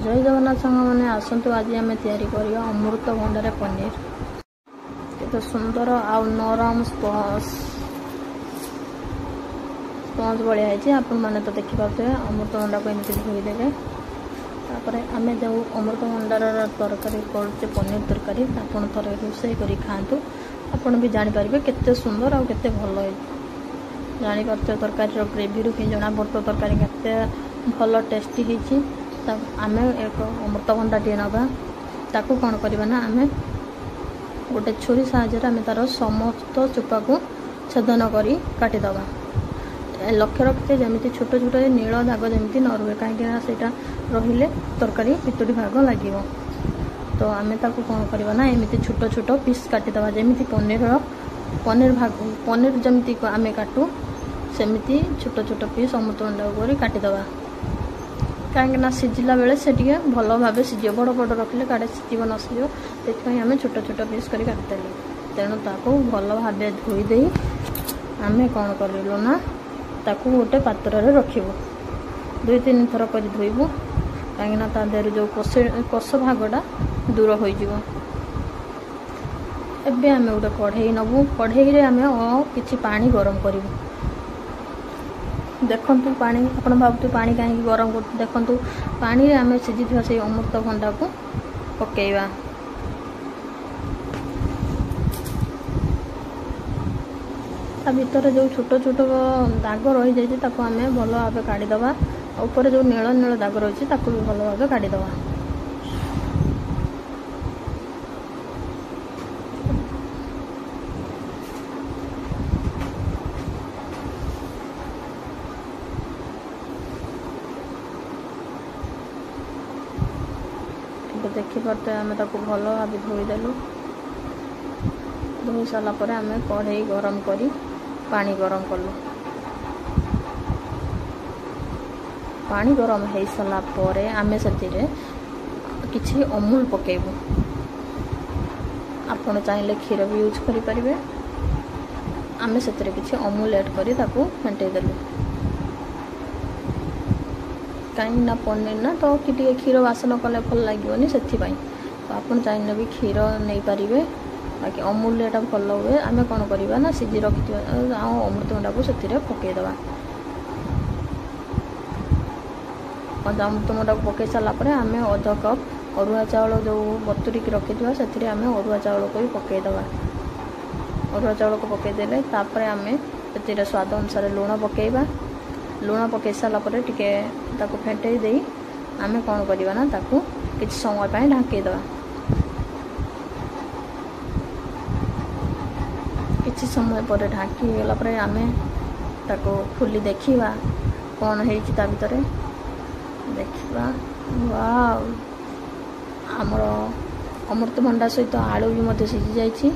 जय जगन्नाथ सांग मैंने आसतु आज आम या अमृतभंडार पनीर केते सुंदर आ नरम स्पंज भाया है आपण मैंने तो देखिपे अमृतभंडा को एमती धोईदेवे आम जो अमृतभंडार तरकारी कर पनीर तरकारी आपड़ थे रोसे कर खातु आपड़ भी जानीपर केते सुंदर आ केते भल जानीपार तरकारी ग्रेवी रू ही जना पड़ो तरकारी केते भल टेस्टी होती आम एक अमृतभंडा टे नवा ताकू कौन करवा ना आम गोटे छुरी साहाय्य आम तार समस्त चोपा को छेदन कर काटिदवा लक्ष्य रखते जमी छोट छोट नील दाग जमी न रुए कहीं रहिले तरकारी पितुड़ी भाग लगे तो आम ताकू कौन करवा ना एमती छोट छोट पीस काटिदवा जमी पनीर पनीर जमी आम काटू सेमती छोट छोट पीस अमृतभंडा कर काटिदवा कहीं सीझिला बेले से भल भाव सीझ बड़ बड़ रखिले काड़े सीझ न सीझ से आम छोट छोट पीस कर काटिदेलु तेणु ताको भल भाव धोईदे आम कौन करूँ ना ताकू गोटे पात्र रखिबू 2-3 थर कर धोईबू कहीं देहर जो कष भागटा दूर हो एबे आम गोटे कढ़ई नबू कढ़ई आम किछि पानी गरम करूँ देखु पानी आप भावतु पानी कहीं गरम कर देखु पानी आम सीझी से अमृतभंडा को पकेवा भितर जो छोट छोट दाग रही जाए आम भल भाव काढ़ीदवा ऊपर जो नील नील दाग रही है भी भल भाव काढ़ीदवा देखिपे आम ताको भल भाव धोईदेलु धोई सारापर आम कढ़ई गरम करी पानी गरम कलु पानी गरम हो सारापर आम से किसी अमूल पकेबू आपड़ चाहिए क्षीर भी यूज करें आम से किसी अमूल ऐड कर फेंटेदेलु कहीं पनीर ना तो कि क्षीर बासन कले भल लगे से तो आप चाहिए भी क्षीर नहीं पारे बाकी अमूल एटा भल हुए आम कौन करवा ना सीझी रखी अमृतभंडा को से पकईदवा अमृतभंडा को पकई सारापर आम अध कप अरुआ चाउल जो बतुरिक रखी से आम अरुआ चाउल को भी पकईदवा अरुआ चाउल को पकईदेले आम से स्वाद अनुसार लुण पकईवा लुण पकई सारापर टिके ताको फेंटई दे आम कौन करवा ना ताको किसी समय पर ढांकीदवा किसी समय पर ढांकी गला आम ताको खोली देखा कौन है भीतर देखा वाव आमर अमृतभंडा सहित आलू भी मध्य सीझी जाइए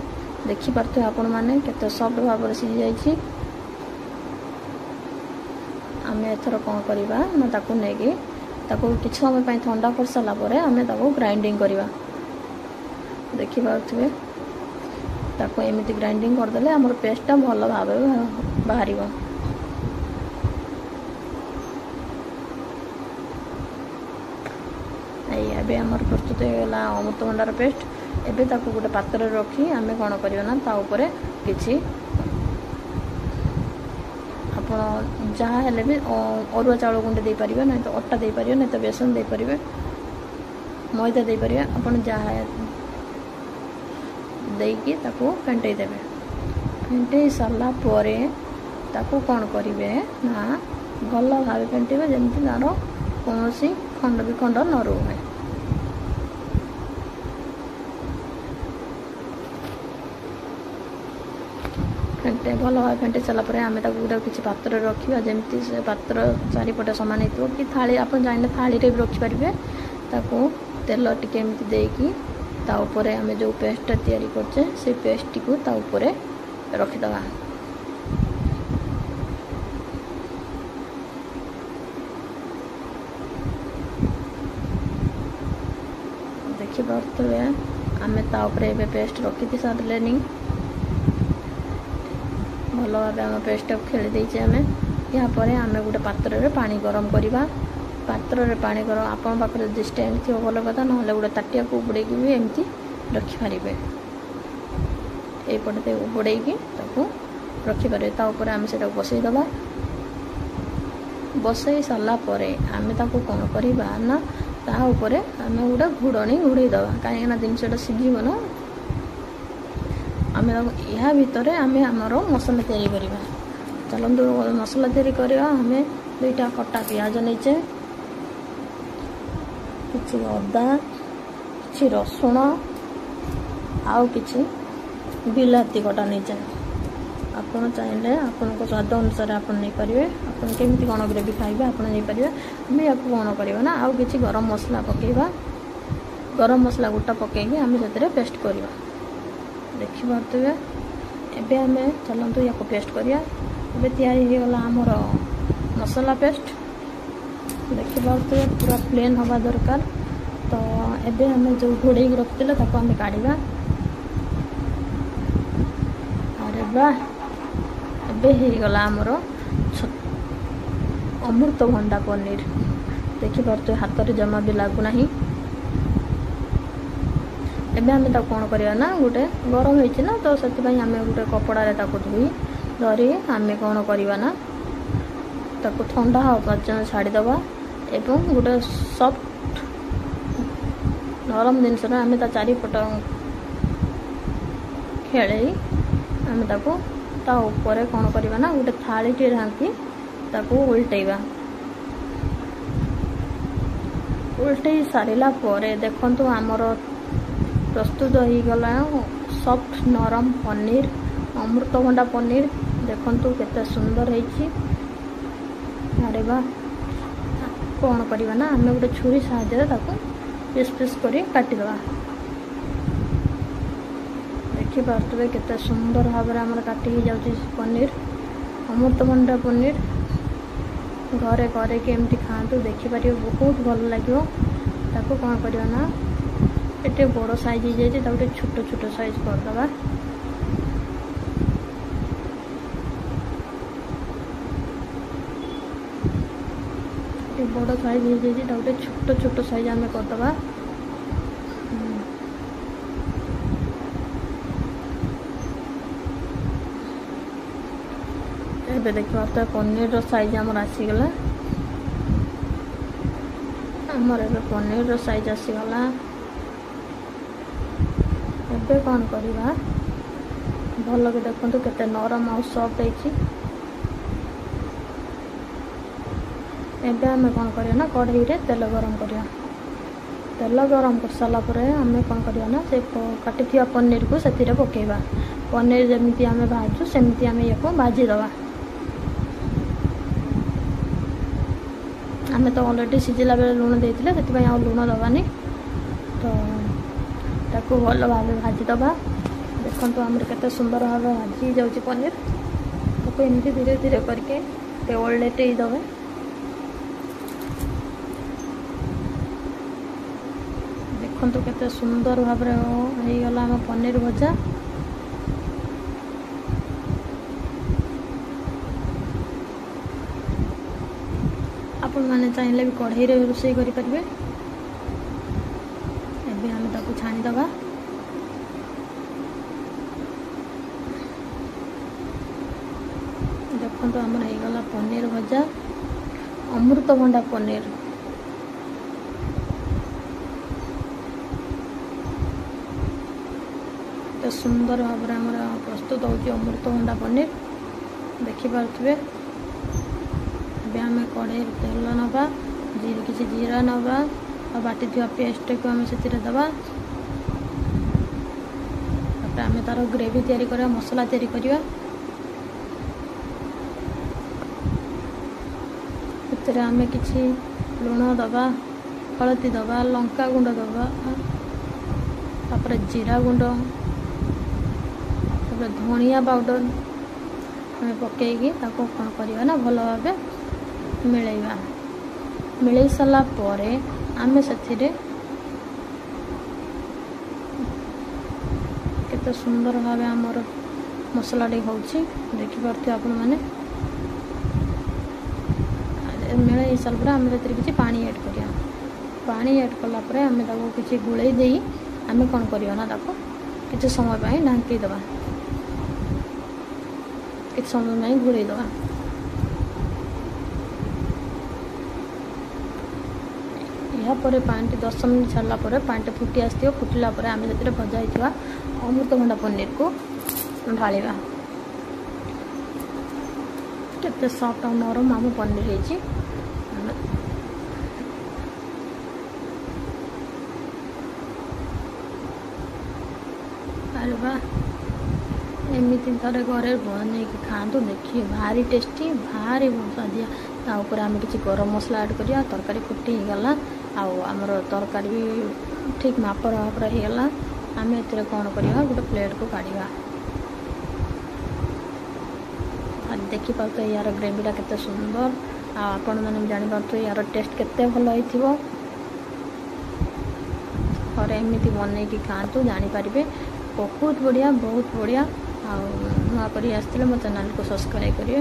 देखिपे आपण मैंने केते सॉफ्ट भाव सीझी जाइए आम एथर कौन करवा ना ताको नेगी ताको किछ समय पर ठंडा कर सारापर आम ताको ग्राइंडिंग करवा देखिपे ताको एमती ग्राइंडिंग करदेले आमर पेस्टा भल भाव बाहर ये आमर प्रस्तुत होगा अमृतभंडार पेस्ट एबे ताको गोटे पात्र रखी आम कौन करवा ना ता ऊपर किछि आपण जहाँ हेले भी अरुआ चाउल गुंडे दे पारिबे नहीं तो अट्टा दे पारिबे नहीं तो बेसन दे पारिबे मैदा दे पारिबे आपण जहाँ देकी ताको फेंटई देबे फेंटई सारा परे ताको कौन करिवे ना भल भाव फेंटेबे जेमती तार कौन खंड विखंड न रुहे फेंटे भल भाव फेंटे सारापर आम गोटे किसी पात्र रखा जमी से पात्र चारिपटे सामान हो कि थाली आप चाहिए थाली भी रखिपारे ताको तेल टिके एमती देकी ता ऊपर आम जो पेस्ट तैयारी करचे से पेस्ट को ता ऊपर रखीदवा देखिपे आम ता ऊपर पेस्ट रखी सारे भल भाव आम पेस्ट खेली देचे आम यापर आम गोटे पात्र पानी गरम करवा पात्र पानी गरम आपण पाखे जब स्टैंड थी भल कथा ना गोटे ताटिया को उबड़ेकी भी एमती रखिपारे यपटे उबड़ेकी रखिपारे आम से बसईदबा बसई सारापर आम कौन करवा ना ताऊपर आम गोटे घोड़णी घोड़ईदबा कहीं जिनसा सीझब ना आम या भितर आम आमर मसला तैयारी करवा चलतु मसला तैयारी करवा आम 2टा कटा पियाज नहींचे किसी अदा कि रसुण आउ कि बिलाती कटा नहींचे आपड़ चाहिए आपण स्वाद अनुसार आप नहीं पारे आपन केमी कौन ग्रेवी खाइबे आप नहीं पारे आम या कौन करवा ना आउ कि गरम मसला पकेबा गरम मसला गोटा पकईकि आम से पेस्ट करवा देखिपे एबे आम चलतु या पेस्ट करिया एबे तैयारी हो गला आमर मसला पेस्ट देखिपे पूरा प्लेन हवा दरकार तो एबे आम जो घोड़े रखते आम काढ़ा अरे वाह एबे हो गला आमर अमृतभंडा पनीर देखिपे हाथ में जमा भी लगुना एबे आम कौन करवा ना गोटे गरम होती ना तो से आम गोटे कपड़े धोई धरी आम कौन करवा ना ताको ठंडा हाँ पर्यटन छाड़ीदबा एवं गोटे सफ्ट नरम जिनस आम चारिपट खेल आम ता ऊपर कौन करवा ना गोटे थाली टे ढांकी ताको उल्टेवा उल्टे सारा देखु आमर प्रस्तुत हो गला सफ्ट नरम पनीर अमृतभंडा पनीर देखु केते सुंदर है अरे वाह कौन करवा ना आम गोटे छुरी साहाय्य पीस पीस कर काटिदवा देखिपे केते सुंदर भाव में आम काटी जाऊँगी पनीर अमृतभंडा पनीर घरे करके एमती खातु देखिपारे बहुत भल लगे ताको कौन करवा ना एटे बड़ साइज हो जाए गोटे छोट छोट साइज करदबा बड़ साइज हो जाए गोटे छोट छोट साइज आम करदबा एबे देखिए तो पनीर साइज आमर आसीगला आमर एबे पनीर साइज आसीगला एबे कौन करवा भल के देखु केते नरम और सॉफ्ट है एबे आम कौन करवा ना कढ़ई रे तेल गरम करवा तेल गरम कर सारा पर आम कौन करवा ना से काटी पनीर को से पकेवा पनीर जमी आम भाजू सेमती आम या भाजीदबा आम तो अलरेडी सीझला बेले लुण देते से लुण दबानी तो ताको भल भाव भाजीदबा देखो आम केते सुंदर भाव भाजी जाऊँगी पनीर ताको एमती धीरे धीरे करके ओल्टे दबे देखो केते सुंदर भाव हो गला आम पनीर भजा आपण मैंने चाहिए भी कढ़ई रे रोषे करेंगे एबे आम ताको छाणीदबा देखो आमर हो गला पनीर भजा अमृतभंडा पनीर तो सुंदर भाव में प्रस्तुत हो अमृतभंडा पनीर देखिपे आम कढ़ई तेल नवा किसी जीरा नवा और बाटी थी पेस्ट को आम से दबा आम तार ग्रेवी तैयारी करवा मसला तैयारी करवा आम किसी लुण दबा हलदी दबा लंका गुंड दबा तापर जीरा गुंड धनिया पाउडर आम पकईकि कौन करवा ना भल भाव मिलैबा मिलई सारा पर आम से केते सुंदर भाव आमर मसला टे हो देखिपे आपण मैंने मिलाई सारा आम किसी पानी ऐड करिया पानी ऐड कला आम किसी गुड़े दे आम कौन करना किसी समय ढांकी दबा किसी समय घोड़े दबा यापर पानी 10 मिनट छाड़ापर पानी फुटी आस फुटला आम जो भजा होता अमृतभंडा पनीर को ढालिया केते सॉफ्ट और नरम आम पनीर है अरे वाह एमती थे घरे बन खातु देखिए भारी टेस्टी भारी स्वादिया तापर आम किसी गरम मसला ऐड करिया तरकारी फुटी गला आमर तरकारी भी ठीक मापर मापर होगला आम ए कौन करवा गोटे प्लेट को काढ़ा देखिपे यार ग्रेवीटा केते सुंदर आपण मैंने जानीपे यार टेस्ट केते भल हो और एमती बन खातु जानीपारे बहुत बढ़िया आ नुआ कर मो चैनल को सब्सक्राइब करिए।